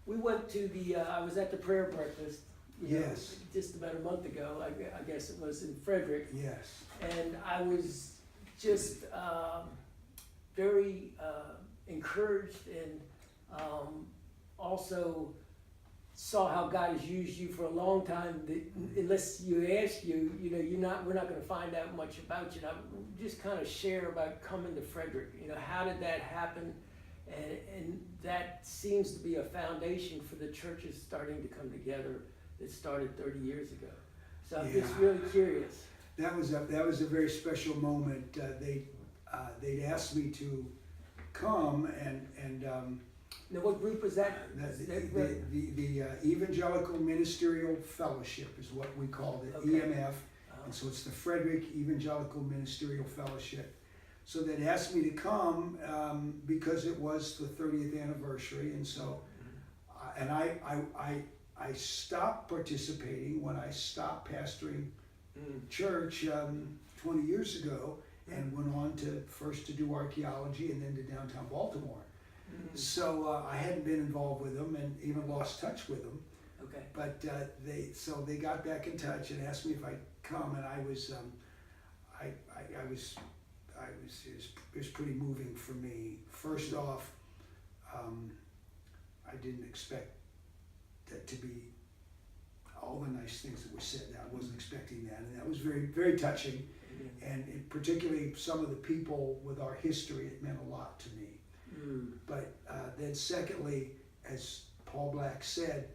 we went to the, I was at the prayer breakfast, Yes. just about a month ago, I guess it was in Frederick, Yes. and I was just very encouraged and also saw how God has used you for a long time. Unless you ask we're not going to find out much about you. Now, just kind of share about coming to Frederick. How did that happen? And that seems to be a foundation for the churches starting to come together that started 30 years ago. So I'm just really curious. That was a very special moment. They'd asked me to come and Now, what group was that? the Evangelical Ministerial Fellowship is what we called it, Okay. EMF, and so it's the Frederick Evangelical Ministerial Fellowship. So they'd asked me to come because it was the 30th anniversary, and so and I stopped participating when I stopped pastoring church 20 years ago, and went on to first to do archaeology and then to downtown Baltimore. So I hadn't been involved with them and even lost touch with them. Okay. But they got back in touch and asked me if I'd come, and I was it was pretty moving for me. First off, I didn't expect that to be all the nice things that were said. I wasn't expecting that, and that was very, very touching. And particularly some of the people with our history, it meant a lot to me. But then secondly, as Paul Black said,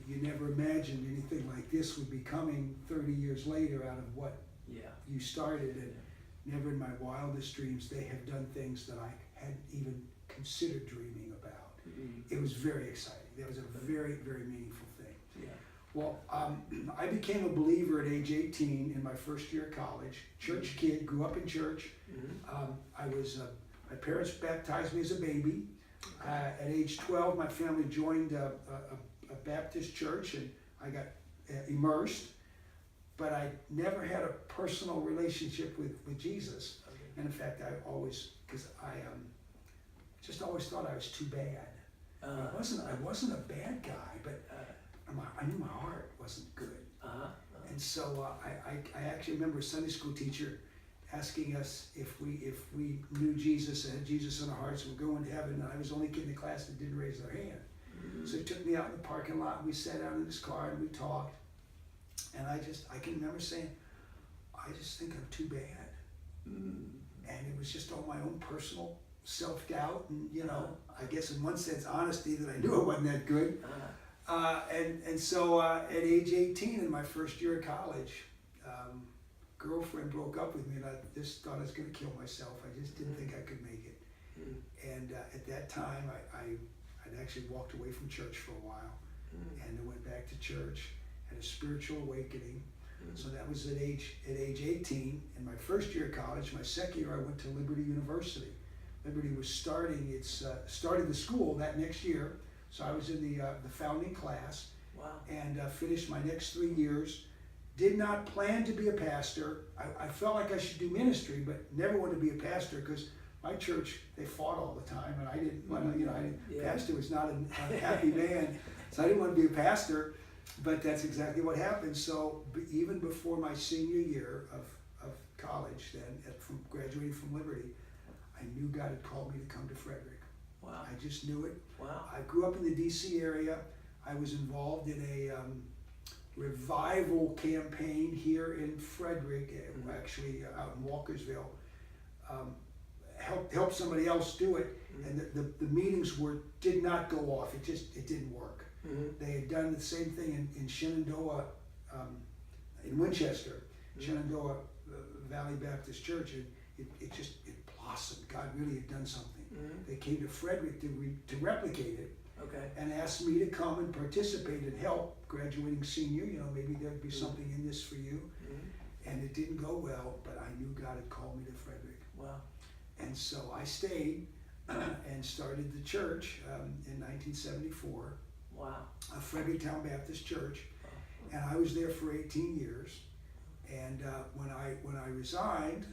you never imagined anything like this would be coming 30 years later out of what you started. And never in my wildest dreams they have done things that I hadn't even considered dreaming about. It was very exciting. That was a very, very meaningful thing. Well, I became a believer at age 18 in my first year of college. Church kid, grew up in church. My parents baptized me as a baby. At age 12, my family joined a Baptist church, and I got immersed. But I never had a personal relationship with Jesus. And in fact, I just always thought I was too bad. I wasn't a bad guy, but I knew my heart wasn't good. And so I actually remember a Sunday school teacher asking us if we knew Jesus and had Jesus in our hearts and were going to heaven, and I was the only kid in the class that didn't raise their hand. So he took me out in the parking lot, and we sat down in his car and we talked. And I can remember saying, I just think I'm too bad. And it was just all my own personal self-doubt and, I guess in one sense honesty that I knew it wasn't that good. And so at age 18 in my first year of college, girlfriend broke up with me, and I just thought I was going to kill myself. I just didn't think I could make it. And at that time, I'd actually walked away from church for a while, and I went back to church, had a spiritual awakening. So that was at age 18 in my first year of college. My second year, I went to Liberty University. Liberty was started the school that next year, so I was in the founding class. Wow. And finished my next 3 years. Did not plan to be a pastor. I felt like I should do ministry, but never wanted to be a pastor because my church, they fought all the time, and I didn't want to. Pastor was not a happy man, so I didn't want to be a pastor. But that's exactly what happened. So even before my senior year of college, then from graduating from Liberty, I knew God had called me to come to Frederick. Wow. I just knew it. Wow. I grew up in the D.C. area. I was involved in a revival campaign here in Frederick, actually out in Walkersville. Helped somebody else do it, and the meetings did not go off. It didn't work. They had done the same thing in Shenandoah, in Winchester, Shenandoah Valley Baptist Church, and it blossomed. God really had done something. They came to Frederick to replicate it. Okay. And asked me to come and participate and help graduating senior. Maybe there'd be something in this for you. And it didn't go well, but I knew God had called me to Frederick. Wow. And so I stayed and started the church in 1974. Wow. Fredericktown Baptist Church. Wow. And I was there for 18 years. And when I resigned,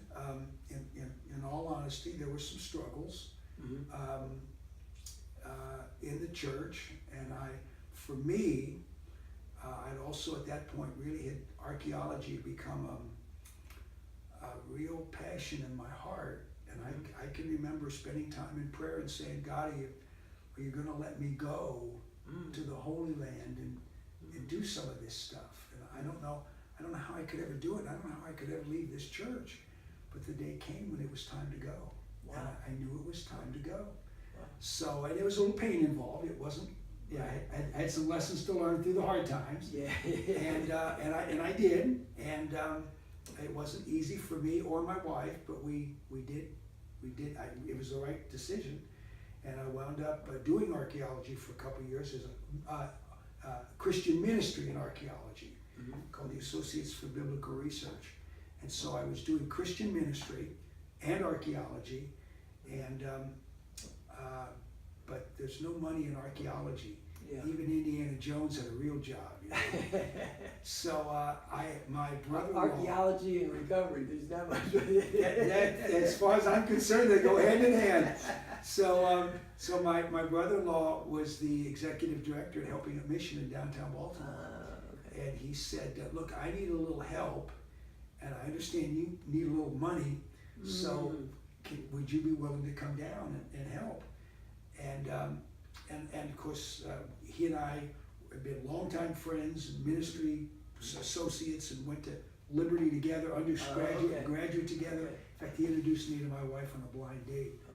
in all honesty, there were some struggles. in the church, and for me, I'd also at that point really had archaeology become a real passion in my heart. And I can remember spending time in prayer and saying, God, are you going to let me go to the Holy Land and do some of this stuff? And I don't know how I could ever do it. I don't know how I could ever leave this church. But the day came when it was time to go. Wow. And I knew it was time to go. Wow. So, and there was a little pain involved. It wasn't, I had some lessons to learn through the hard times. Yeah. and I did. And it wasn't easy for me or my wife, but we did. It was the right decision. And I wound up doing archaeology for a couple of years as a Christian ministry in archaeology called the Associates for Biblical Research. And so I was doing Christian ministry and archaeology, and but there's no money in archaeology. Yeah. Even Indiana Jones had a real job. You know? So my brother-in-law. Archaeology and recovery. There's not much. As far as I'm concerned, they go hand in hand. So my brother-in-law was the executive director at Helping a Mission in downtown Baltimore. Okay. And he said, look, I need a little help, and I understand you need a little money, so would you be willing to come down and help? And of course, he and I have been longtime friends and ministry associates, and went to Liberty together, undergraduate, graduate together. Okay. In fact, he introduced me to my wife on a blind date.